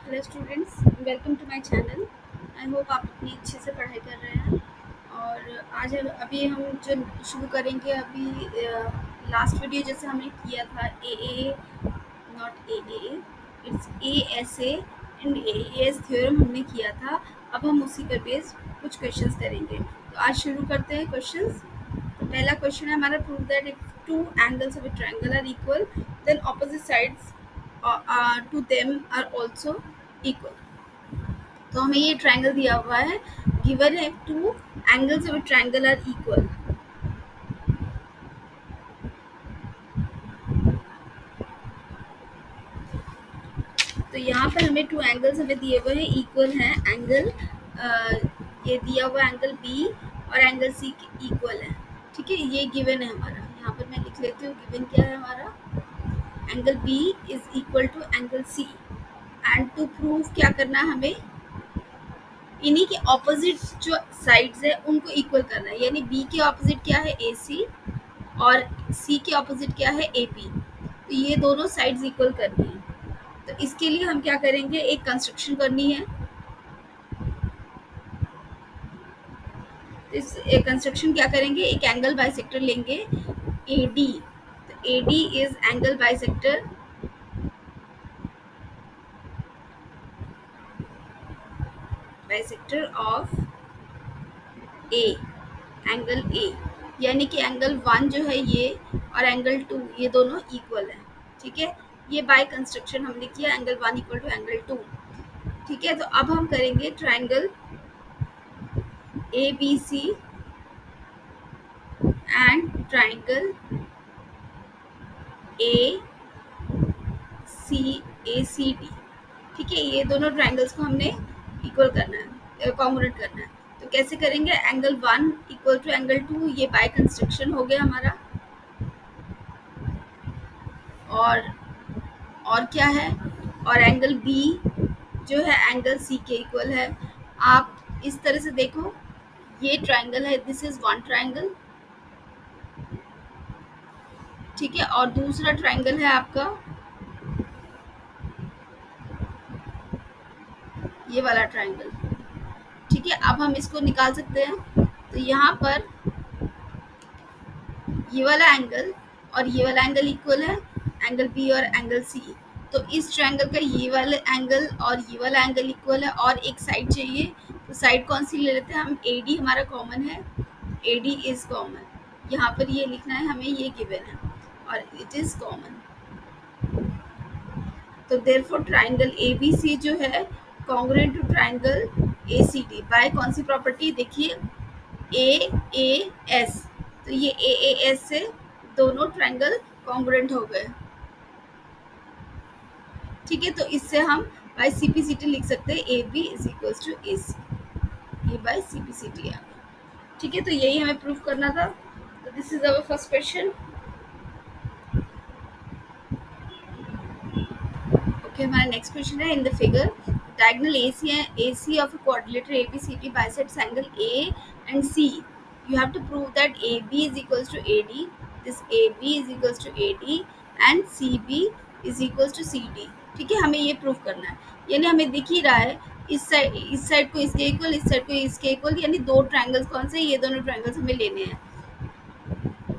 Hello students, welcome to my channel. I hope आप इतनी अच्छे से पढ़ाई कर रहे हैं। और आज अभी हम जो शुरू करेंगे अभी लास्ट वीडियो जैसे हमने किया था A not A it's A and A S theorem हमने किया था। अब हम उसी पर बेस्ड कुछ क्वेश्चंस करेंगे। तो आज शुरू करते हैं क्वेश्चंस। तो पहला क्वेश्चन है हमारा, prove that if two angles of a triangle are equal then opposite sides to them are also equal। तो हमें ये ट्रायंगल दिया हुआ है, गिवन है two angles of a triangle are equal. तो यहाँ पर हमें टू एंगल्स हमें दिए हुए हैं, इक्वल हैं एंगल, ये दिया हुआ एंगल बी और एंगल सी इक्वल है। ठीक है, ये गिवन है हमारा। यहाँ पर मैं लिख लेती हूँ गिवन क्या है हमारा, angle B is equal to angle C. And to prove क्या करना है हमें, इन्हीं के ऑपोजिट जो साइड्स है उनको इक्वल करना है। यानी बी के ऑपोजिट क्या है, ए सी, और सी के ऑपोजिट क्या है, ए पी। तो ये दोनों साइड्स इक्वल करनी है। तो इसके लिए हम क्या करेंगे, एक कंस्ट्रक्शन करनी है। तो इस कंस्ट्रक्शन क्या करेंगे, एक एंगल बाइसेक्टर लेंगे ए डी। तो ए D is angle bisector of A, angle A. यानी कि एंगल 1 जो है ये और एंगल 2 ये दोनों इक्वल है। ठीक है, ये बाय कंस्ट्रक्शन हमने किया, एंगल 1 इक्वल टू एंगल 2। ठीक है, तो अब हम करेंगे triangle A B C and triangle A C D. ठीक है, ये दोनों ट्रायंगल्स को हमने इक्वल करना है, कॉन्ग्रुएंट करना है। तो कैसे करेंगे, एंगल 1 इक्वल टू एंगल 2, ये बाय कंस्ट्रक्शन हो गया हमारा। और क्या है, और एंगल बी जो है एंगल सी के इक्वल है। आप इस तरह से देखो, ये ट्रायंगल है, दिस इज वन ट्रायंगल। ठीक है, और दूसरा ट्रायंगल है आपका ये वाला ट्रायंगल। ठीक है, अब हम इसको निकाल सकते हैं। तो यहाँ पर ये वाला एंगल और ये वाला एंगल इक्वल है, एंगल बी और एंगल सी। तो इस ट्रायंगल का ये वाला एंगल और ये वाला एंगल इक्वल है, और एक साइड चाहिए। तो साइड कौन सी ले लेते हैं हम, ए डी हमारा कॉमन है, ए डी इज कॉमन। यहाँ पर ये लिखना है हमें, ये गिवन है और इट इज कॉमन। तो therefore triangle A B C जो है congruent to triangle A C D by कौन सी प्रॉपर्टी, देखिए ए एस। तो ये ए एस से दोनों ट्रायंगल कॉन्ग्रुएंट हो गए। ठीक है, तो इससे हम by C P C T लिख सकते हैं, A B is equal to A C, ये by C P C T आ गया। ठीक है, तो यही हमें प्रूफ करना था। तो this is our first question. Okay, हमारा नेक्स्ट क्वेश्चन है, in the figure diagonal AC of a quadrilateral ABCD bisects angle A and C. You have to prove that AB is equals to AD, this AB is equals to AD and CB is equals to CD. ठीक है, हमें ये proof करना है। यानी हमें दिख ही रहा है, इस साइड को इसके इक्वल, इस साइड को इसके इक्वल, यानी दो ट्रायंगल्स कौन से, ये दोनों ट्रायंगल्स हमें लेने हैं।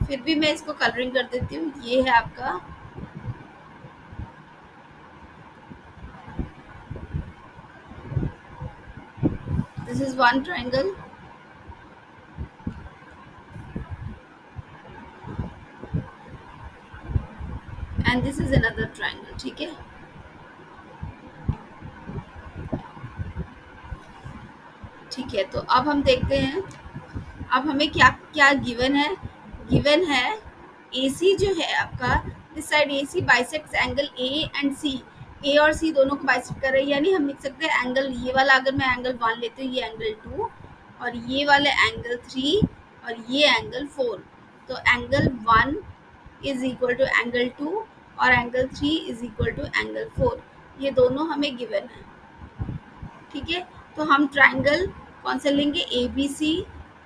फिर भी मैं इसको कलरिंग कर देती हूँ। ये है आपका this is one triangle and this is another triangle। ठीक है, ठीक है, तो अब हम देखते हैं, अब हमें क्या क्या गिवन है। गिवन है AC जो है आपका, this side AC bisects angle A and C। A और C दोनों को बाइसेक्ट कर रही है, यानी हम लिख सकते हैं एंगल, ये वाला अगर मैं एंगल 1 लेती हूँ, ये एंगल 2, और ये वाले एंगल 3 और ये एंगल 4। तो angle 1 is equal to angle 2 और angle 3 is equal to angle 4। ये दोनों हमें गिवन है। ठीक है, तो हम ट्रायंगल कौन सा लेंगे, A B C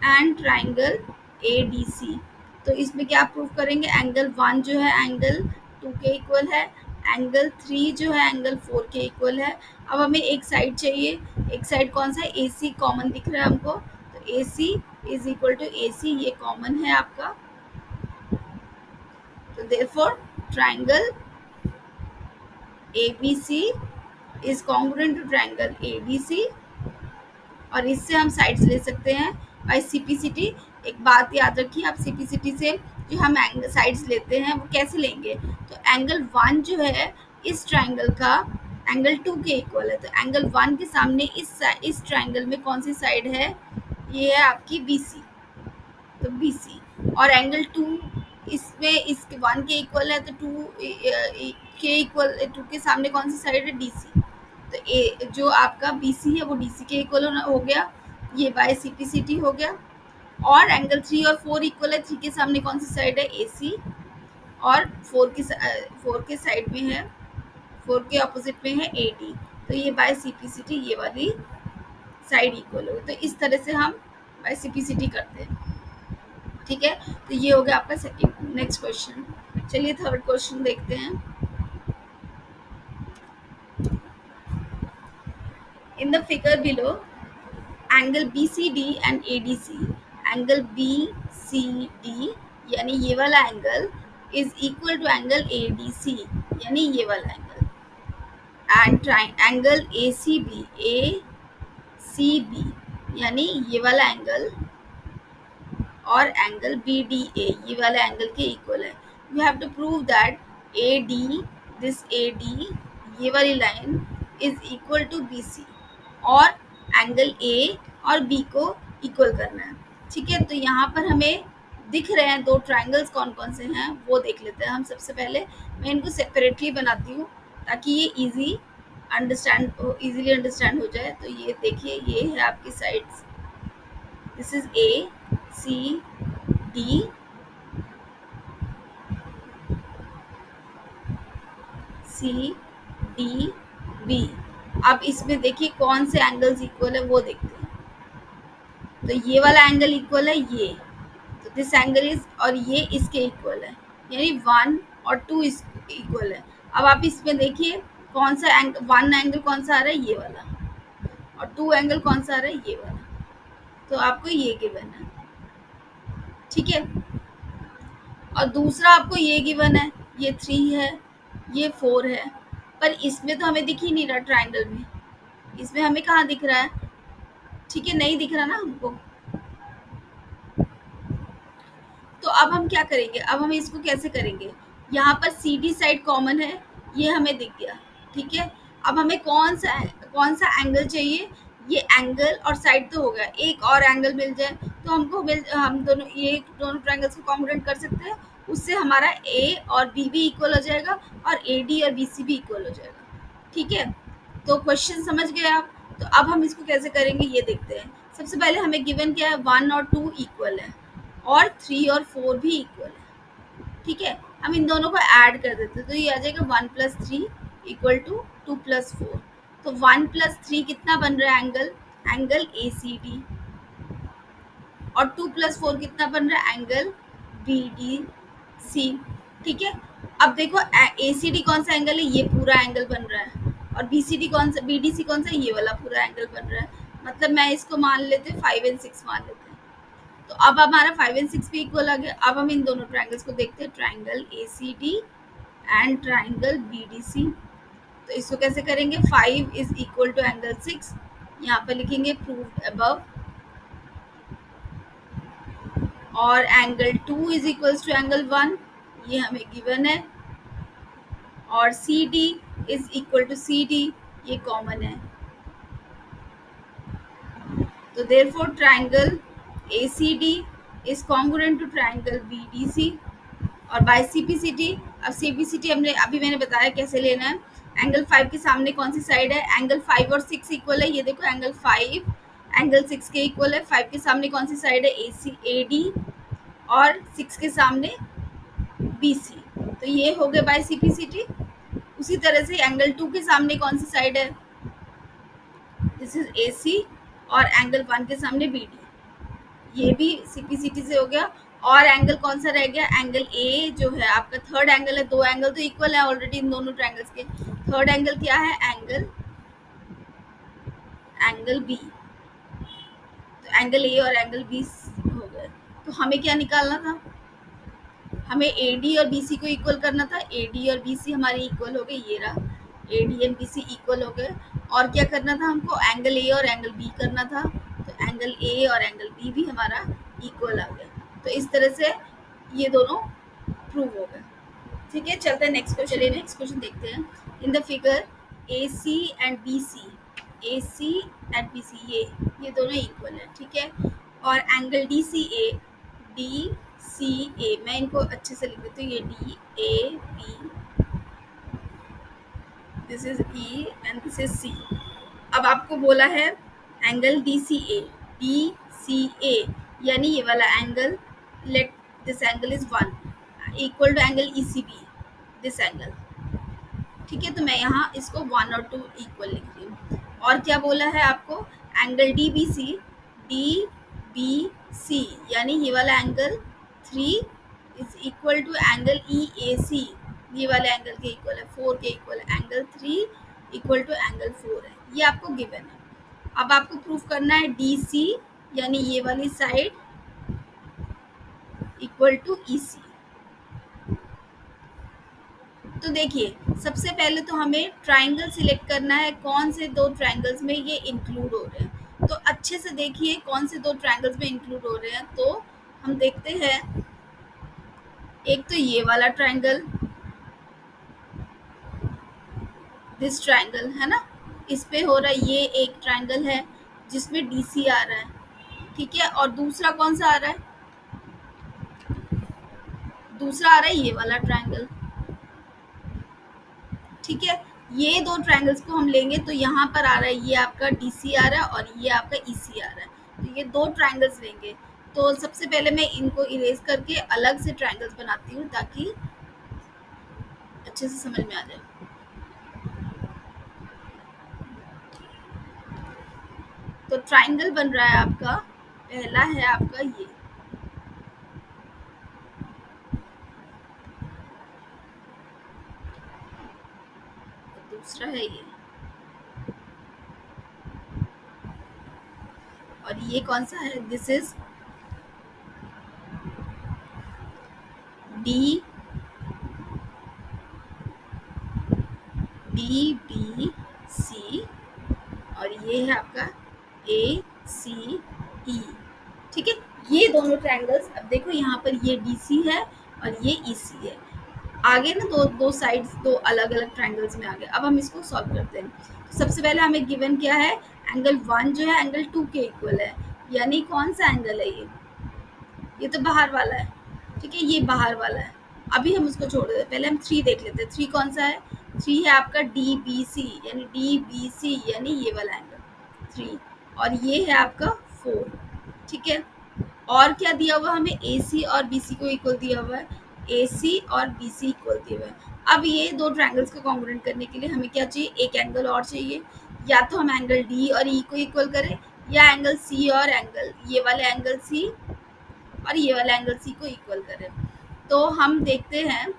and triangle A D C. तो इसमें क्या प्रूव करेंगे, एंगल 1 जो है एंगल 2 के इक्वल है, एंगल 3 जो है एंगल 4 के इक्वल है। अब हमें एक साइड चाहिए, एक साइड कौन सा है, ए सी कॉमन दिख रहा है हमको, तो A C is equal to A C, ये कॉमन है आपका। तो therefore triangle A B C is congruent to triangle A D C, और इससे हम साइड्स ले सकते हैं बाय सीपीसीटी। एक बात याद रखिए आप, सीपीसीटी से जो हम एंगल साइड्स लेते हैं वो कैसे लेंगे, तो एंगल 1 जो है इस ट्राइंगल का एंगल 2 के इक्वल है, तो एंगल 1 के सामने इस ट्राइंगल में कौन सी साइड है, ये है आपकी बी सी, तो बी सी। और एंगल 2 इसमें इसके 1 के इक्वल है, तो 2 के इक्वल 2 के सामने कौन सी साइड है, डी सी, तो ए जो आपका बी सी है वो डी सी के इक्वल हो गया, ये by C P C T हो गया। और एंगल 3 और 4 इक्वल है, 3 के सामने कौन सी साइड है, ए सी, और 4 के साइड में है, 4 के ऑपोजिट में है ए डी, तो ये by C P C T ये वाली साइड इक्वल हो, तो इस तरह से हम by C P C T करते हैं। ठीक है, तो ये हो गया आपका सेकंड। नेक्स्ट क्वेश्चन, चलिए थर्ड क्वेश्चन देखते हैं। In the figure below angle B C D and A D C, angle B C D यानी ये वाला angle is equal to angle A D C यानी ये वाला angle, and angle A C B यानी ये वाला एंगल, और एंगल बी डी ए ये वाला एंगल के इक्वल है। You have to prove that A D, this A D ये वाली line is equal to B C, और एंगल ए और बी को इक्वल करना है। ठीक है, तो यहाँ पर हमें दिख रहे हैं दो ट्राइंगल्स, कौन कौन से हैं वो देख लेते हैं हम। सबसे पहले मैं इनको सेपरेटली बनाती हूँ ताकि ये इजीली अंडरस्टैंड हो जाए। तो ये देखिए, ये है आपकी sides, this is A C D, C D B. अब इसमें देखिए कौन से एंगल्स इक्वल है वो देखते हैं। तो ये वाला एंगल इक्वल है ये, तो दिस एंगल इज, और ये इसके इक्वल है, यानी 1 और 2 इस इक्वल है। अब आप इसमें देखिए कौन सा एंगल, 1 एंगल कौन सा आ रहा है, ये वाला, और 2 एंगल कौन सा आ रहा है, ये वाला, तो आपको ये गिवन है। ठीक है, और दूसरा आपको ये गिवन है, ये 3 है, ये 4 है, पर इसमें तो हमें दिख ही नहीं रहा ट्राइंगल में, इसमें हमें कहाँ दिख रहा है, ठीक है, नहीं दिख रहा ना हमको। तो अब हम क्या करेंगे, अब हम इसको कैसे करेंगे, यहाँ पर सी डी साइड कॉमन है, ये हमें दिख गया। ठीक है, अब हमें कौन सा एंगल चाहिए, ये एंगल और साइड तो हो गया, एक और एंगल मिल जाए तो हम दोनों ये दोनों ट्रायंगल्स को कॉन्ग्रुएंट कर सकते हैं, उससे हमारा ए और बी भी इक्वल हो जाएगा और ए डी और बी सी भी इक्वल हो जाएगा। ठीक है, तो क्वेश्चन समझ गए आप। तो अब हम इसको कैसे करेंगे ये देखते हैं। सबसे पहले हमें गिवन क्या है, 1 और 2 इक्वल है और 3 और 4 भी इक्वल है। ठीक है, हम इन दोनों को ऐड कर देते हैं, तो ये आ जाएगा 1 + 3 इक्वल टू 2 + 4। तो 1 + 3 कितना बन रहा है, एंगल ए सी डी, और 2 + 4 कितना बन रहा है, एंगल बी डी सी। ठीक है, अब देखो ए सी डी कौन सा एंगल है, ये पूरा एंगल बन रहा है, और बी सी डी कौन सा, बी डी सी कौन सा, ये वाला पूरा एंगल बन रहा है। मतलब मैं इसको मान लेते 5 और 6 मान लेते हैं। तो अब हमारा 5 और 6 भी इक्वल आ गया। अब हम इन दोनों ट्राइंगल्स को देखते हैं, triangle A C D and triangle B D C. तो इसको कैसे करेंगे, 5 इज इक्वल टू एंगल 6, यहाँ पर लिखेंगे प्रूव्ड अबव, और angle 2 is equal to angle 1, ये हमें गिवन है, और C D is equal to C D, ये कॉमन है। तो therefore triangle A C D is congruent to triangle B D C. और बाय सीपीसीटी, अब सीपीसीटी अभी मैंने बताया कैसे लेना है। एंगल 5 के सामने कौन सी साइड है, एंगल 5 और 6 इक्वल है, ये देखो एंगल 5 एंगल 6 के इक्वल है। 5 के सामने कौन सी साइड है, ए डी, और 6 के सामने बी सी। तो ये हो गए बाय सीपीसीटी। उसी तरह से एंगल 2 के सामने कौन सी साइड है, दिस इज ए सी, और एंगल 1 के सामने बी डी, ये भी सीपीसीटी से हो गया। और एंगल कौन सा रह गया, एंगल ए जो है आपका थर्ड एंगल है, दो एंगल तो इक्वल है ऑलरेडी इन दोनों ट्रायंगल्स के। थर्ड एंगल क्या है, एंगल एंगल बी। तो एंगल ए और एंगल बी हो गए। तो हमें क्या निकालना था, हमें ए डी और बी सी को इक्वल करना था। ए डी और बी सी हमारे इक्वल हो गए, ये रहा A D and B C equal हो गए। और क्या करना था हमको, एंगल ए और एंगल बी करना था। तो एंगल ए और एंगल बी भी हमारा इक्वल आ गया। तो इस तरह से ये दोनों प्रूव हो गए। ठीक है, चलते हैं नेक्स्ट क्वेश्चन। चलिए नेक्स्ट क्वेश्चन देखते हैं। In the figure A C and B C, A C and B C ये दोनों इक्वल है। ठीक है, और angle D C A, D C A, मैं इनको अच्छे से लिख देती हूँ, ये D A B, this is E and this is C. अब आपको बोला है एंगल डी सी ए यानी ये वाला angle, let this angle is 1 equal to angle E C B, this angle. ठीक है, तो मैं यहाँ इसको 1 और 2 इक्वल लिख रही हूँ। और क्या बोला है आपको, एंगल डी बी सी यानी ये वाला angle 3 is equal to angle E A C, ये वाले एंगल के इक्वल है, 4 के इक्वल है। एंगल 3 इक्वल टू एंगल 4 है, ये आपको गिवन है। अब आपको प्रूफ करना है डी सी यानी ये वाली side equal to E C. तो देखिए, सबसे पहले तो हमें ट्राइंगल सिलेक्ट करना है, कौन से दो ट्राइंगल्स में ये इंक्लूड हो रहे हैं। तो अच्छे से देखिए कौन से दो ट्राइंगल्स में इंक्लूड हो रहे हैं। तो हम देखते हैं, एक तो ये वाला ट्राइंगल, दिस ट्राइंगल है ना, इस पे हो रहा है, ये एक ट्राइंगल है जिसमें डी सी आ रहा है। ठीक है, और दूसरा कौन सा आ रहा है, दूसरा आ रहा है ये वाला ट्राइंगल। ठीक है, ये दो ट्रायंगल्स को हम लेंगे तो यहाँ पर आ रहा है, ये आपका डी सी आ रहा है और ये आपका ई सी आ रहा है। तो ये दो ट्रायंगल्स लेंगे। तो सबसे पहले मैं इनको इरेज करके अलग से ट्रायंगल्स बनाती हूँ ताकि अच्छे से समझ में आ जाए। तो ट्रायंगल बन रहा है आपका, पहला है आपका ये, दूसरा है ये, और ये कौन सा है, this is D B C, और ये है आपका ए सी ई। ठीक है, ये दोनों ट्रायंगल्स, अब देखो यहाँ पर ये डी सी है और ये ई सी है। आगे ना दो साइड्स दो अलग अलग ट्रायंगल्स में आ गए। अब हम इसको सॉल्व करते हैं। तो सबसे पहले हमें गिवन क्या है, एंगल 1 जो है एंगल 2 के इक्वल है, यानी कौन सा एंगल है ये तो बाहर वाला है। ठीक है, ये बाहर वाला है। अभी हम उसको छोड़ देते हैं, पहले हम 3 देख लेते हैं। 3 कौन सा है, 3 है आपका डी बी सी यानी ये वाला एंगल 3, और ये है आपका 4। ठीक है, और क्या दिया हुआ हमें, ए सी और बी सी को इक्वल दिया हुआ है, ए सी और बी सी इक्वल दिया हुआ है। अब ये दो ट्रायंगल्स को कॉन्ग्रुएंट करने के लिए हमें क्या चाहिए, एक एंगल और चाहिए। या तो हम एंगल डी और ई को इक्वल करें, या एंगल सी और एंगल ये वाले एंगल सी और ये वाला एंगल सी को इक्वल करें। तो हम देखते हैं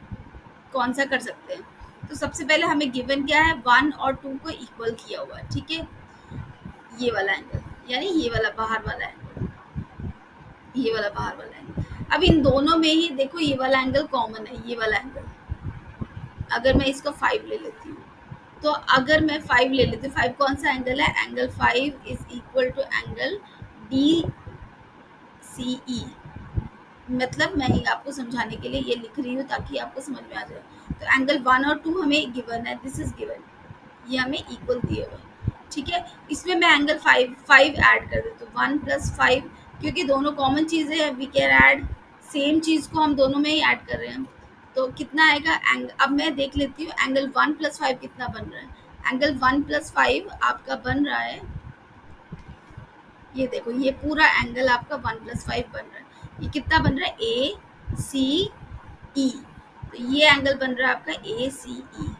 कौन सा कर सकते हैं। तो सबसे पहले हमें गिवन क्या है, 1 और 2 को इक्वल किया हुआ है। ठीक है, ये वाला एंगल यानी ये वाला बाहर वाला एंगल, ये वाला बाहर वाला एंगल। अब इन दोनों में ही देखो ये वाला एंगल कॉमन है, ये वाला एंगल। अगर मैं इसको 5 ले लेती हूँ, तो अगर मैं 5 ले लेती हूँ, 5 कौन सा एंगल है, angle 5 is equal to angle D C E. मतलब मैं आपको समझाने के लिए ये लिख रही हूँ ताकि आपको समझ में आ जाए। तो एंगल 1 और 2 हमें गिवन है, दिस इज गिवन, ये हमें इक्वल दिए हुए। ठीक है, इसमें मैं एंगल 5 ऐड कर देती हूँ, 1 + 5, क्योंकि दोनों कॉमन चीज़ें हैं, वी कैन ऐड, सेम चीज़ को हम दोनों में ही ऐड कर रहे हैं। तो कितना आएगा, अब मैं देख लेती हूँ एंगल 1 + 5 कितना बन रहा है। एंगल 1 + 5 आपका बन रहा है, ये देखो ये पूरा एंगल आपका 1 + 5 बन रहा है। ये कितना बन रहा है, ए सी ई। तो ये एंगल बन रहा है आपका ए सी ई।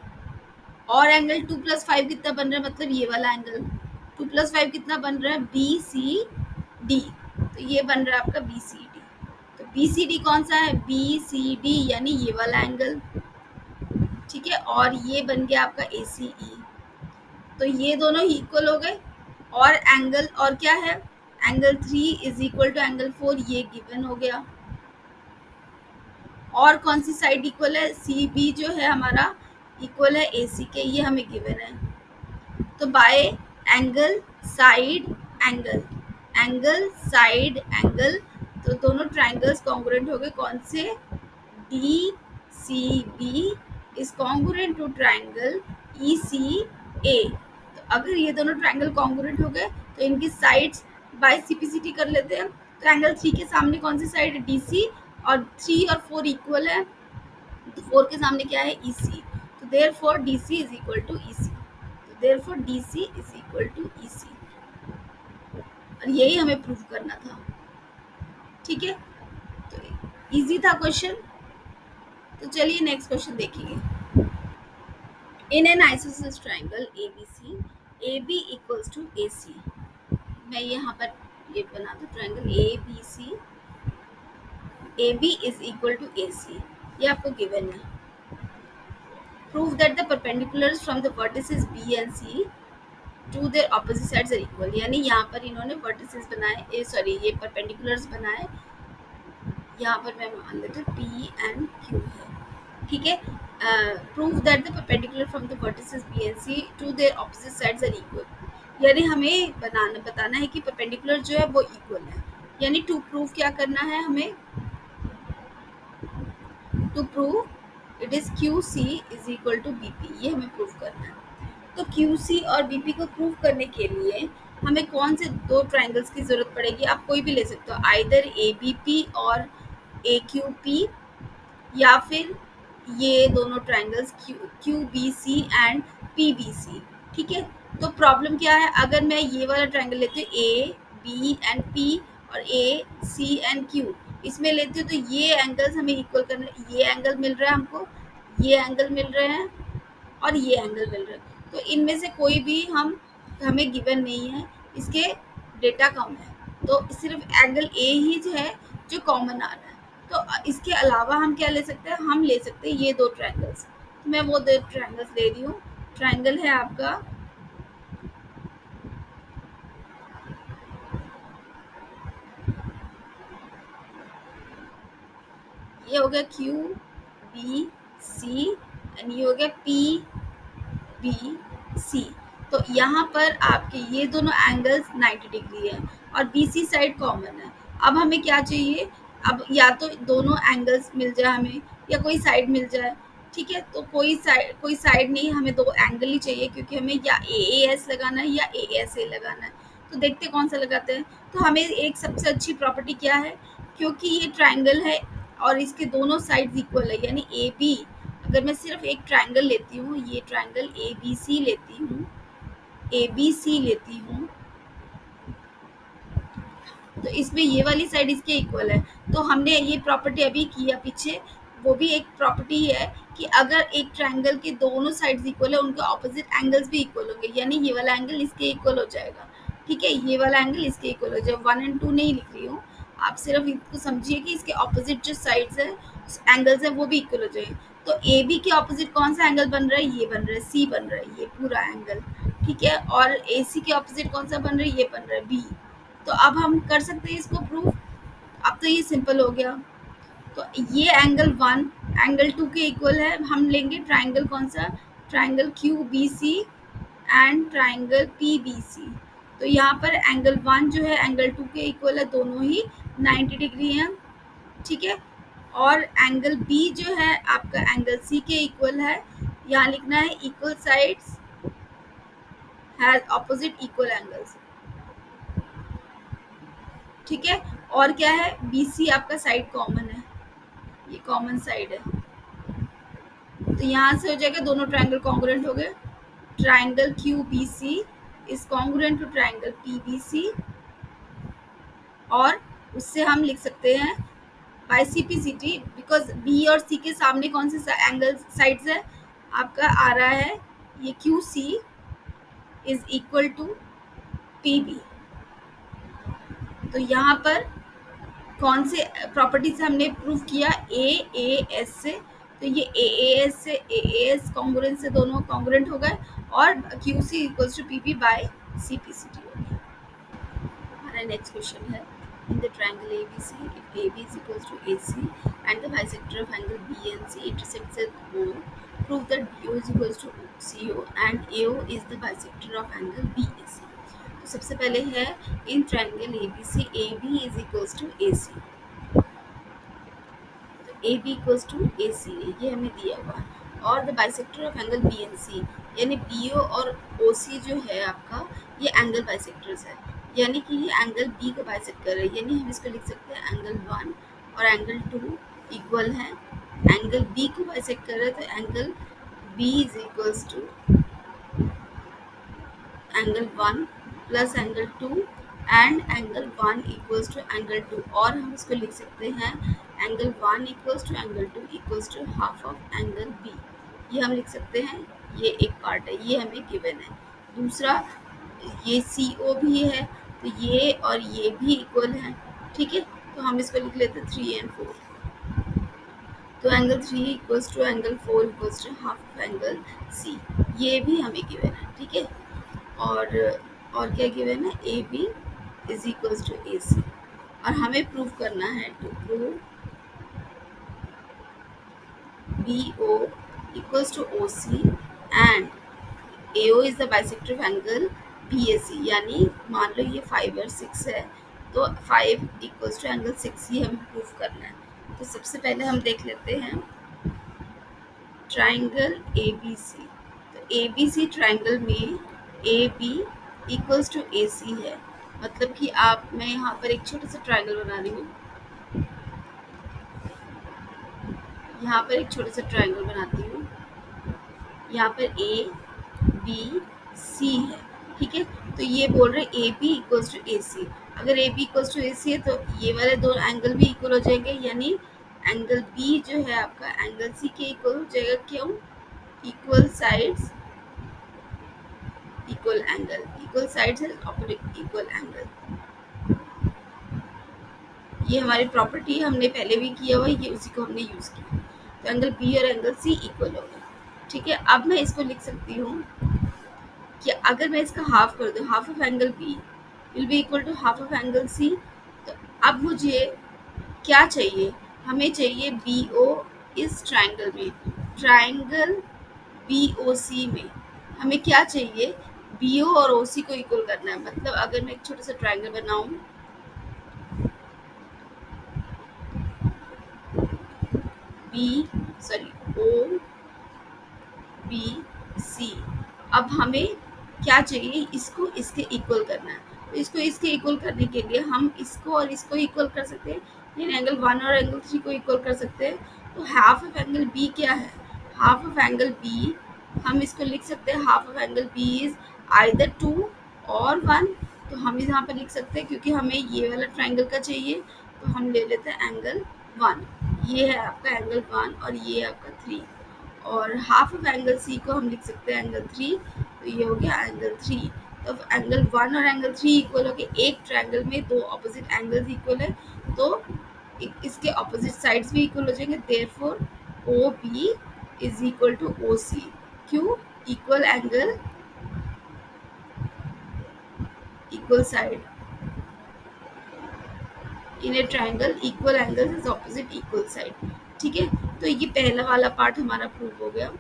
और एंगल 2 + 5 कितना बन रहा है, मतलब ये वाला एंगल 2 + 5 कितना बन रहा है, बी सी डी। तो ये बन रहा है आपका बी सी डी। तो बी सी डी कौन सा है, बी सी डी यानी ये वाला एंगल, ठीक है, और ये बन गया आपका ए सी ई। तो ये दोनों इक्वल हो गए। और एंगल और क्या है, angle 3 is equal to angle 4, ये गिवन हो गया। और कौन सी साइड इक्वल है, सी बी जो है हमारा इक्वल है ए सी के, ये हमें गिवन है। तो by angle side angle, angle side angle, तो दोनों ट्राइंगल्स कॉन्ग्रुएंट हो गए। कौन से, D C B is congruent to triangle E C A. तो अगर ये दोनों ट्राइंगल कॉन्ग्रुएंट हो गए तो इनकी साइड्स बाय सीपीसीटी कर लेते हैं। तो एंगल 3 के सामने कौन सी साइड है, डी सी, और 3 और 4 इक्वल है, तो 4 के सामने क्या है, ई सी। तो therefore D C is equal to E C, तो therefore D C is equal to E C. और यही हमें प्रूव करना था, ठीक है। तो इजी था क्वेश्चन। तो चलिए नेक्स्ट क्वेश्चन देखेंगे। In an isosceles triangle A B C, A B equals to A C. मैं यहाँ पर ये बना दूँ triangle A B C, A B is equal to A C, ये आपको गिवन है। Prove that the perpendiculars from the vertices B and C to their opposite sides are equal. यानी यहाँ पर इन्होंने वर्टिसेस बनाए, सॉरी ये परपेंडिकुलर्स बनाए। यहाँ पर मैं मान लेती हूँ पी एंड क्यू है, ठीक है। Prove that the perpendicular from the vertices B and C to their opposite sides are equal. यानी हमें बताना है कि परपेंडिकुलर जो है वो इक्वल है। यानी टू प्रूव क्या करना है हमें, to prove it is Q C is equal to B P, ये हमें प्रूव करना है। तो क्यू सी और बी पी को प्रूव करने के लिए हमें कौन से दो ट्राइंगल्स की जरूरत पड़ेगी, आप कोई भी ले सकते हो, आइदर ए बी पी और ए क्यू पी, या फिर ये दोनों triangles Q B C and P B C, ठीक है। तो प्रॉब्लम क्या है, अगर मैं ये वाला ट्राइंगल लेती हूँ ए बी एंड पी और ए सी एंड क्यू, इसमें लेती हूँ, तो ये एंगल्स हमें इक्वल करना, ये एंगल मिल रहा है हमको, ये एंगल मिल रहे हैं और ये एंगल मिल रहा है। तो इनमें से कोई भी हमें गिवन नहीं है, इसके डेटा कम है, तो सिर्फ एंगल ए ही जो है जो कॉमन आ रहा है। तो इसके अलावा हम क्या ले सकते हैं, हम ले सकते हैं ये दो ट्राइंगल्स। तो मैं वो दो ट्राइंगल्स ले रही हूँ। ट्राइंगल है आपका ये हो गया क्यू बी सी एंड ये हो गया पी बी सी। तो यहाँ पर आपके ये दोनों एंगल्स 90 डिग्री है और बी सी साइड कॉमन है। अब हमें क्या चाहिए, अब या तो दोनों एंगल्स मिल जाए हमें, या कोई साइड मिल जाए, ठीक है। तो कोई साइड नहीं, हमें दो एंगल ही चाहिए, क्योंकि हमें या ए एस लगाना है या ए एस ए लगाना है। तो देखते कौन सा लगाते हैं। तो हमें एक सबसे अच्छी प्रॉपर्टी क्या है, क्योंकि ये ट्राइंगल है और इसके दोनों साइड्स इक्वल है, यानी ए बी, अगर मैं सिर्फ एक ट्राइंगल लेती हूँ, ये ट्राइंगल ए बी सी लेती हूँ, ए बी सी लेती हूँ, तो इसमें ये वाली साइड इसके इक्वल है। तो हमने ये प्रॉपर्टी अभी किया पीछे, वो भी एक प्रॉपर्टी है कि अगर एक ट्राइंगल के दोनों साइड्स इक्वल है, उनके ऑपोजिट एंगल्स भी इक्वल होंगे, यानी ये वाला एंगल इसके इक्वल हो जाएगा, ठीक है, ये वाला एंगल इसके इक्वल हो जाएगा। 1 एंड 2 नहीं लिख रही हूँ, आप सिर्फ इसको समझिए कि इसके ऑपोजिट जो साइड्स है, एंगल्स है, वो भी इक्वल हो जाएंगे। तो ए बी के ऑपोजिट कौन सा एंगल बन रहा है, ये बन रहा है, सी बन रहा है, ये पूरा एंगल, ठीक है। और ए सी के ऑपोजिट कौन सा बन रहा है, ये बन रहा है, बी। तो अब हम कर सकते हैं इसको प्रूव। अब तो ये सिंपल हो गया। तो ये एंगल 1 एंगल 2 के इक्वल है। हम लेंगे ट्राइंगल कौन सा, triangle Q B C and triangle P B C. तो यहाँ पर एंगल 1 जो है एंगल 2 के इक्वल है, दोनों ही 90 डिग्री हैं, ठीक है। और एंगल बी जो है आपका एंगल सी के इक्वल है। यहाँ लिखना है equal sides has opposite equal angles, ठीक है। और क्या है, बी सी आपका साइड कॉमन है, ये कॉमन साइड है। तो यहाँ से हो जाएगा दोनों ट्राइंगल कॉन्ग्रुएंट हो गए। Triangle Q B C is congruent to triangle P B C, और उससे हम लिख सकते हैं बाय सीपीसीटी, बिकॉज बी और सी के सामने कौन से एंगल साइड्स है, आपका आ रहा है ये Q C is equal to P B. तो यहाँ पर कौन से प्रॉपर्टी से हमने प्रूव किया, ए ए एस से, तो ये ए एस से ए एस कॉन्ग्रुएंट से दोनों कॉन्ग्रुएंट हो गए, और Q C equals to P P by C P C T हो गया। हमारा नेक्स्ट क्वेश्चन है, in the triangle A B C, if A B is equals to A C and the bisector of angle B and C intersects at O, prove that B O is equals to C O and A O is the bisector of angle B A C. तो सबसे पहले है, इन triangle A B C, A B is equals to A C, A B equals to A C, ये हमें दिया हुआ है, और the bisector of angle B and C, यानी बी ओ और ओ सी जो है आपका, ये एंगल बाइसेक्टर्स है, यानी कि ये एंगल बी को बाइसेक्ट कर रहे हैं, यानी हम इसको लिख सकते हैं एंगल 1 और एंगल 2 इक्वल है, एंगल बी को बाइसेक्ट कर रहे हैं, तो angle B is equals to angle 1 plus angle 2 and angle 1 equals to angle 2, और हम इसको लिख सकते हैं angle 1 equals to angle 2 equals to half of angle B, ये हम लिख सकते हैं, ये एक पार्ट है, ये हमें गिवन है। दूसरा, ये सी ओ भी है, तो ये और ये भी इक्वल है, ठीक है, तो हम इसको लिख लेते हैं 3 एंड 4, तो angle 3 equals to angle 4 equals to half of angle C, ये भी हमें गिवन है, ठीक है। और क्या गिवन है, A B is equals to A C, और हमें प्रूव करना है, to prove B O equals to O C and A O is the bisector of angle B A C, यानी मान लो ये 5 और 6 है, तो 5 इक्वल्स टू एंगल 6, ये हमें प्रूव करना है। तो सबसे पहले हम देख लेते हैं ट्राइंगल ए बी सी, तो ए बी सी ट्राइंगल में A B equals to A सी है, मतलब कि मैं यहाँ पर एक छोटा सा ट्राइंगल बना रही हूँ, यहाँ पर एक छोटा सा ट्राइंगल बनाती हूँ, यहाँ पर ए बी सी है, ठीक है, तो ये बोल रहे ए बी इक्वल्स टू ए सी, अगर ए बी इक्वल्स टू ए सी है तो ये वाले दो एंगल भी इक्वल हो जाएंगे, यानी एंगल बी जो है आपका एंगल सी के इक्वल हो जाएगा, क्यों, equal sides equal angle, equal sides opposite equal angle, ये हमारी प्रॉपर्टी हमने पहले भी किया हुआ है, ये उसी को हमने यूज किया, तो एंगल बी और एंगल सी इक्वल हो गए, ठीक है। अब मैं इसको लिख सकती हूँ कि अगर मैं इसका हाफ कर दूँ, half of angle B will be equal to half of angle C, तो अब मुझे क्या चाहिए, हमें चाहिए बी ओ इस ट्राइंगल में, ट्राइंगल बी ओ सी में हमें क्या चाहिए, बी ओ और ओ सी को इक्वल करना है, मतलब अगर मैं एक छोटा सा ट्राइंगल बनाऊं, ओ बी सी, अब हमें क्या चाहिए, इसको इसके इक्वल करना है, तो इसको इसके इक्वल करने के लिए हम इसको और इसको इक्वल कर सकते हैं, यानी एंगल 1 और एंगल 3 को इक्वल कर सकते हैं, तो हाफ ऑफ एंगल बी क्या है, हाफ ऑफ एंगल बी हम इसको लिख सकते हैं, half of angle B is either 2 और 1, तो हम यहाँ पर लिख सकते हैं, क्योंकि हमें ये वाला ट्राइंगल का चाहिए, तो हम ले लेते हैं एंगल 1, ये है आपका एंगल 1 और ये है आपका 3, और हाफ ऑफ एंगल सी को हम लिख सकते हैं एंगल 3, तो ये हो गया एंगल 3, तो एंगल 1 और एंगल 3 इक्वल हो गए, एक ट्रायंगल में दो ऑपोजिट एंगल्स इक्वल है, तो इसके ऑपोजिट साइड्स भी इक्वल हो जाएंगे, therefore O B is equal to O C, क्यों, equal angle equal side in a triangle, equal angles is opposite equal side, ठीक है। तो ये पहला वाला पार्ट हमारा प्रूव हो गया,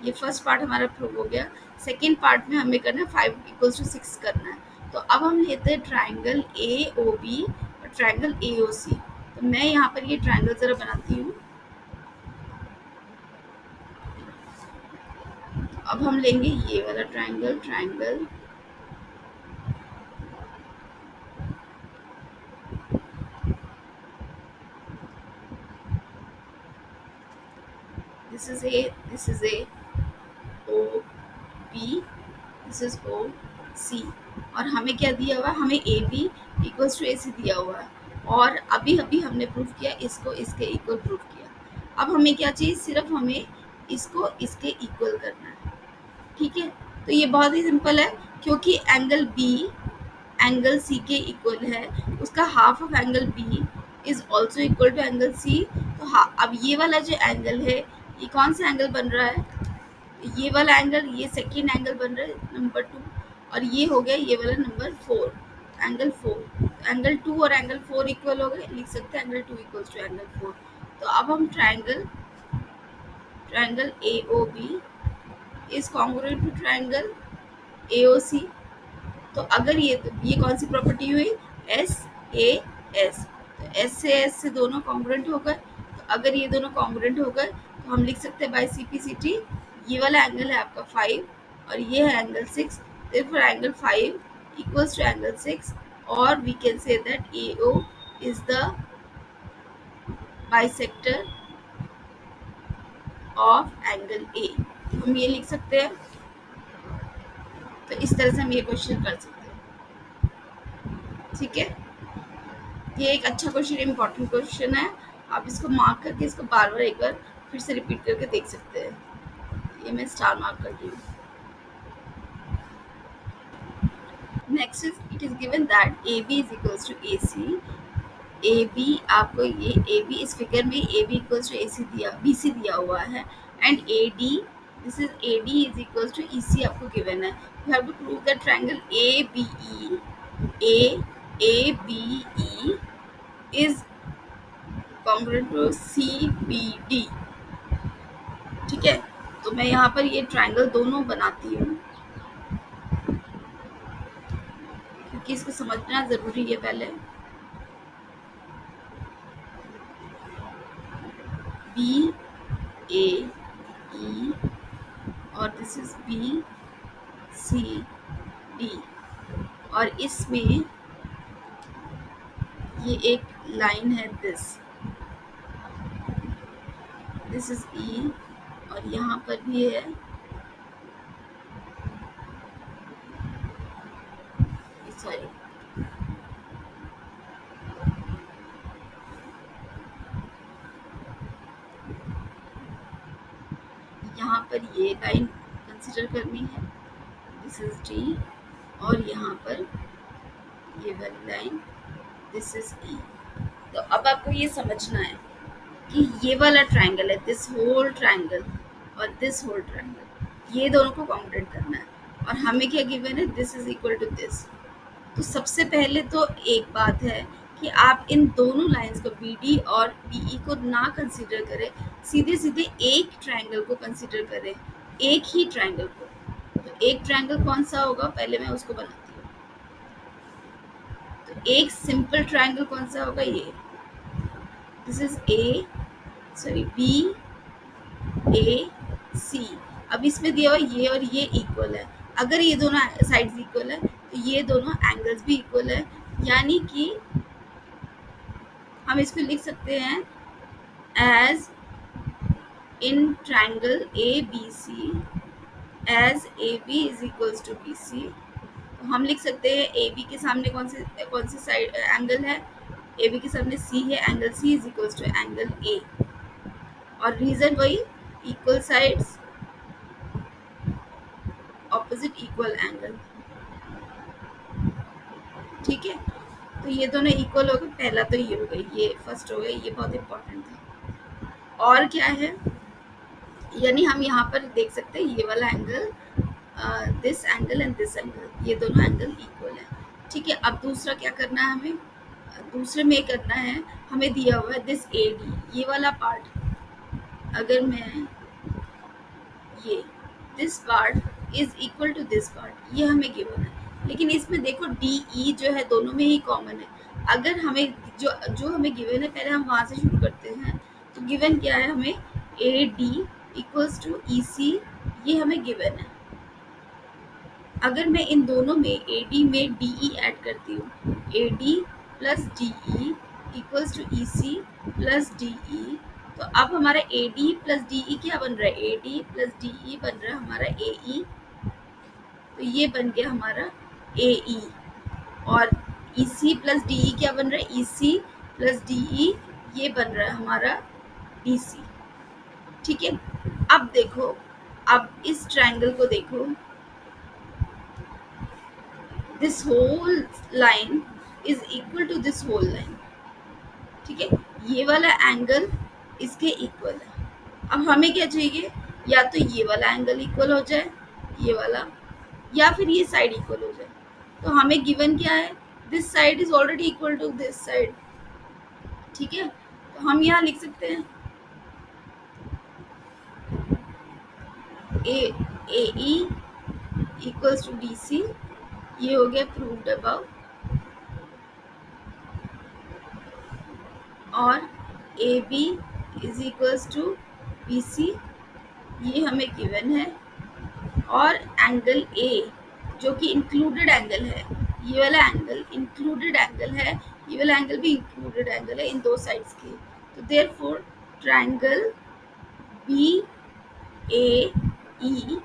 ये फर्स्ट पार्ट हमारा प्रूव हो गया। सेकेंड पार्ट में हमें करना है 5 इक्वल्स टू 6 करना है, तो अब हम लेते हैं ट्राइंगल ए ओ बी और ट्राइंगल ए ओ सी, तो मैं यहाँ पर ये ट्राइंगल जरा बनाती हूँ, अब हम लेंगे ये वाला triangle, triangle this is a O B, this is O C, और हमें क्या दिया हुआ है, हमें ए B equals to A C दिया हुआ है, और अभी अभी हमने प्रूव किया, इसको इसके इक्वल प्रूव किया, अब हमें क्या चाहिए, सिर्फ हमें इसको इसके इक्वल करना है, ठीक है। तो ये बहुत ही सिंपल है, क्योंकि एंगल बी एंगल सी के इक्वल है, उसका half of angle B is also equal to angle C. तो अब ये वाला जो एंगल है, ये कौन सा एंगल बन रहा है? ये वाला एंगल, ये सेकेंड एंगल बन रहा है नंबर 2, और ये हो गया ये वाला नंबर 4, एंगल 4। एंगल 2 और एंगल 4 इक्वल हो गए, लिख सकते हैं एंगल 2 इक्वल्स टू एंगल 4। तो अब हम triangle A O B is congruent to triangle A O C. तो अगर ये कौन सी प्रॉपर्टी हुई? S A S. तो एस से एस से दोनों कॉन्ग्रुएंट हो गए। तो अगर ये दोनों कॉन्ग्रुएंट हो गए तो हम लिख सकते हैं बाय सीपीसीटी, ये वाला एंगल है आपका 5 और ये है angle 6, therefore angle 5 equals to angle 6, or we can say that AO is the bisector of angle A। हम ये लिख सकते हैं। तो इस तरह से हम ये क्वेश्चन कर सकते हैं। ठीक है, ये एक अच्छा क्वेश्चन, इम्पोर्टेंट क्वेश्चन है। आप इसको मार्क करके इसको बार बार एक बार फिर से रिपीट करके देख सकते हैं। ये मैं स्टार मार्क कर रही हूँ। Next is it is given that A B is equals to A C. A B, आपको ये ए बी इस फिगर में A B equals to A C दिया, बी सी दिया हुआ है, and A D, this is A D is equals to E C आपको given है। You have to prove that triangle A B E is congruent to C B D. ठीक है, तो मैं यहाँ पर ये ट्रायंगल दोनों बनाती हूँ क्योंकि इसको समझना जरूरी है। पहले बी ए ई और this is B C D, और इसमें ये एक लाइन है, दिस इज ई, और यहाँ पर भी है, सॉरी यहाँ पर ये लाइन कंसिडर करनी है, दिस इज डी, और यहाँ पर ये वाली लाइन, दिस इज ई। तो अब आपको ये समझना है कि ये वाला ट्रायंगल है, दिस होल ट्रायंगल और दिस होल ट्रायंगल, ये दोनों को कॉन्ग्रुएंट करना है, और हमें क्या गिवन है? This is equal to this. तो सबसे पहले तो एक बात है कि आप इन दोनों लाइंस को बी डी और बी ई को ना कंसीडर करें, सीधे सीधे एक ट्रायंगल को कंसीडर करें, एक ही ट्रायंगल को। तो एक ट्रायंगल कौन सा होगा? पहले मैं उसको बनाती हूँ। तो एक सिंपल ट्रायंगल कौन सा होगा? ये, this is A, sorry B A C. अब इसमें दिया हुआ ये और ये इक्वल है, अगर ये दोनों साइड्स इक्वल है तो ये दोनों एंगल्स भी इक्वल है, यानी कि हम इसको लिख सकते हैं as in triangle A B C, as A B is equals to B C. तो हम लिख सकते हैं ए बी के सामने कौन सी साइड एंगल है? ए बी के सामने सी है, angle C is equals to angle A, और रीजन वही, equal sides opposite equal angle. ठीक है, तो ये दोनों इक्वल हो गए। पहला तो ये हो गई, ये फर्स्ट हो गया, ये बहुत इंपॉर्टेंट था। और क्या है, यानी हम यहाँ पर देख सकते हैं ये वाला angle, this angle and this angle, ये दोनों एंगल इक्वल है। ठीक है, अब दूसरा क्या करना है हमें? दूसरे में करना है, हमें दिया हुआ है दिस ए डी, ये वाला पार्ट, अगर मैं ये this part is equal to this part, ये हमें गिवन है, लेकिन इसमें देखो डी ई जो है दोनों में ही कॉमन है। अगर हमें जो हमें गिवन है, पहले हम वहां से शुरू करते हैं। तो गिवन क्या है हमें? A D equals to E C, ये हमें गिवन है। अगर मैं इन दोनों में ए डी में डी ई ऐड करती हूँ, A D plus D E equals to E C plus D E, तो अब हमारा A D plus D E क्या बन रहा है? A D plus D E बन रहा है हमारा ए ई, तो ये बन गया हमारा ए ई, और ई सी प्लस डी ई क्या बन रहा है? ई सी प्लस डी ई, ये बन रहा है हमारा डी सी। ठीक है, अब देखो, अब इस ट्रायंगल को देखो, this whole line is equal to this whole line, ठीक है। ये वाला एंगल इसके इक्वल है। अब हमें क्या चाहिए, या तो ये वाला एंगल इक्वल हो जाए ये वाला, या फिर ये साइड इक्वल हो जाए। तो हमें गिवन क्या है, this side is already equal to this side, ठीक है। तो हम यहाँ लिख सकते हैं A E equals to D C, ये हो गया प्रूव्ड अबाउ। और A B is equals to B C, ये हमें गिवन है। और एंगल ए जो कि इंक्लूडेड एंगल है, ये वाला एंगल इंक्लूडेड एंगल है, ये वाला एंगल भी इंक्लूडेड एंगल है इन दो साइड्स के। तो therefore triangle B A E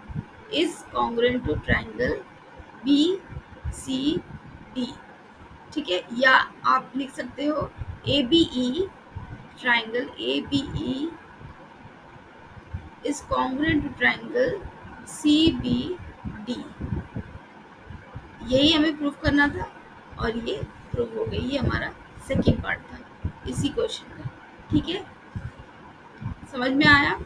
is congruent to triangle B C D, ठीक है। या आप लिख सकते हो A B E, triangle A B E is congruent to triangle C B D. यही हमें प्रूफ करना था और ये प्रूफ हो गई। ये हमारा सेकेंड पार्ट था इसी क्वेश्चन का, ठीक है। समझ में आया?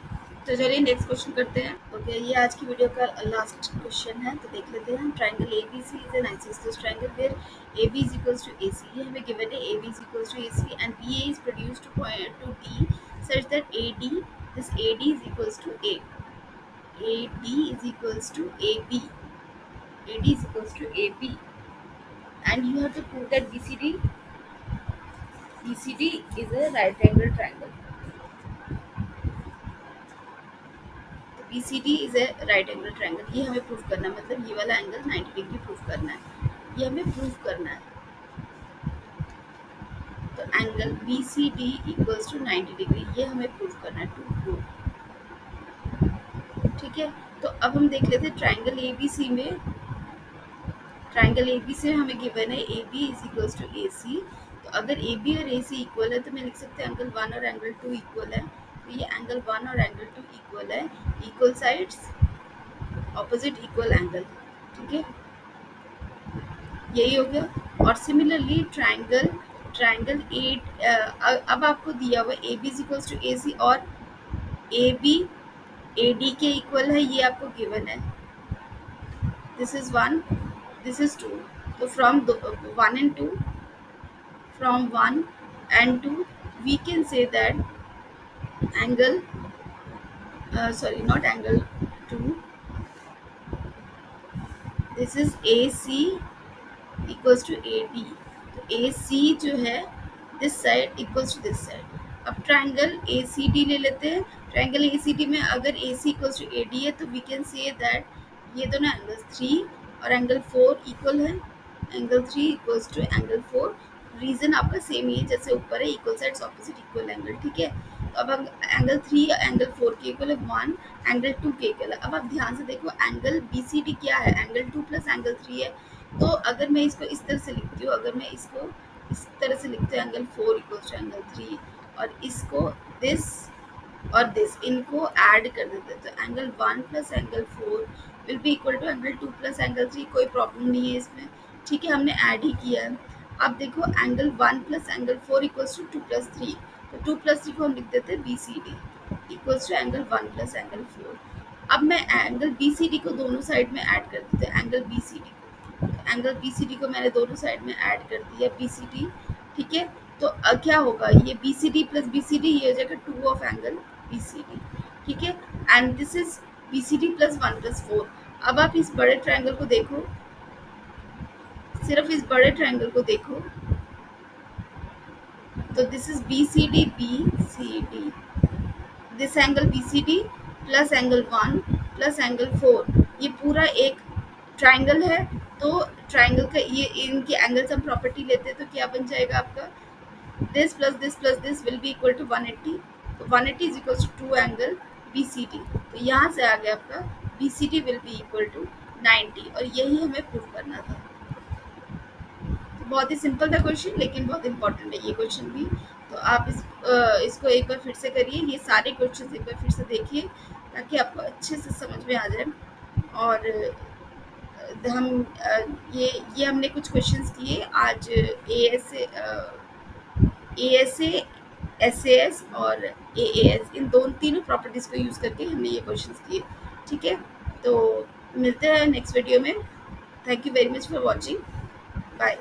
तो चलिए नेक्स्ट क्वेश्चन करते हैं। ओके, ये आज की वीडियो का लास्ट क्वेश्चन है, तो देख लेते हैं। Triangle A B C is an isosceles triangle where A B is equals to A C. ये हमें गिवन है A B is equals to A C and B A is produced to point to D such that A D, this A D is equals to A D is equals to A B, A D is equals to A B. And you have to prove that BCD is a right angle triangle. तो BCD is a right angle triangle, ये हमें proof करना है, मतलब ये वाला angle 90 degree proof करना है, ये हमें प्रूफ करना है। तो angle BCD equals to 90 degree, ये हमें प्रूफ करना है, टू प्रूफ, ठीक है। तो अब हम देख लेते हैं ट्रायंगल ABC में। ट्रायंगल AB से हमें गिवन है AB is equals to AC। तो अगर AB और AC इक्वल है तो मैं लिख सकते हैं एंगल 1 और एंगल 2 इक्वल है। तो ये एंगल 1 और एंगल 2 इक्वल है, equal sides opposite equal angle, ठीक है। यही हो गया। और सिमिलरली ट्रायंगल 8, अब आपको दिया हुआ AB is equals to AC और AB AD के इक्वल है, ये आपको गिवन है। This is 1, this is 2. So from 1 and 2, from 1 and 2 we can say that angle sorry, not angle 2, this is AC equals to AD। तो AC जो है this side equals to this side। अब triangle ACD ले लेते हैं। Triangle ACD में अगर AC equals to AD है तो वी कैन से दैट ये दोनों एंगल 3 और एंगल 4 इक्वल है। Angle 3 equals to angle 4, reason आपका सेम ही है जैसे ऊपर है, equal sides opposite equal angle, ठीक है। तो अब एंगल 3 एंगल 4 के इक्वल है, 1 एंगल 2 के इक्वल है। अब आप ध्यान से देखो एंगल BCD क्या है, एंगल 2 प्लस एंगल 3 है। तो अगर मैं इसको इस तरह से लिखती हूँ, अगर मैं इसको इस तरह से लिखते हैं एंगल 4 इक्वल्स टू एंगल 3 और इसको दिस और दिस, इनको ऐड कर देते हैं तो angle 1 plus angle 4 will be equal to angle 2 plus angle 3। कोई प्रॉब्लम नहीं है इसमें, ठीक है, हमने ऐड ही किया है। अब देखो angle 1 plus angle 4 equals to 2 plus 3, तो 2 प्लस 3 को हम लिख देते हैं BCD equals to angle 1 plus angle 4। अब मैं एंगल BCD को दोनों साइड में ऐड कर देते हैं, एंगल BCD को, तो एंगल BCD को मैंने दोनों साइड में ऐड कर दिया BCD, ठीक है। तो क्या होगा, ये BCD प्लस BCD, ये हो जाएगा 2 ऑफ एंगल BCD, ठीक है। And this is BCD plus 1 plus 4। अब आप इस बड़े ट्रायंगल को देखो, सिर्फ इस बड़े ट्रायंगल को देखो, तो this is BCD this angle BCD plus angle 1 plus angle 4, ये पूरा एक ट्रायंगल है। तो ट्रायंगल का ये इनकी एंगल सम प्रॉपर्टी लेते हैं तो क्या बन जाएगा आपका, this plus this will be equal to 180। तो 180 is equal to 2 angle BCD। तो यहाँ से आ गया आपका BCD will be equal to 90, और यही हमें प्रूव करना था। तो बहुत ही सिंपल था क्वेश्चन, लेकिन बहुत इंपॉर्टेंट है ये क्वेश्चन भी। तो आप इसको एक बार फिर से करिए, ये सारे क्वेश्चन एक बार फिर से देखिए ताकि आपको अच्छे से समझ में आ जाए। और हम ये हमने कुछ क्वेश्चंस किए आज ए एस ए एस और ए एस, इन तीनों प्रॉपर्टीज़ को यूज़ करके हमने ये क्वेश्चंस किए। ठीक है, तो मिलते हैं नेक्स्ट वीडियो में। Thank you very much for watching. Bye.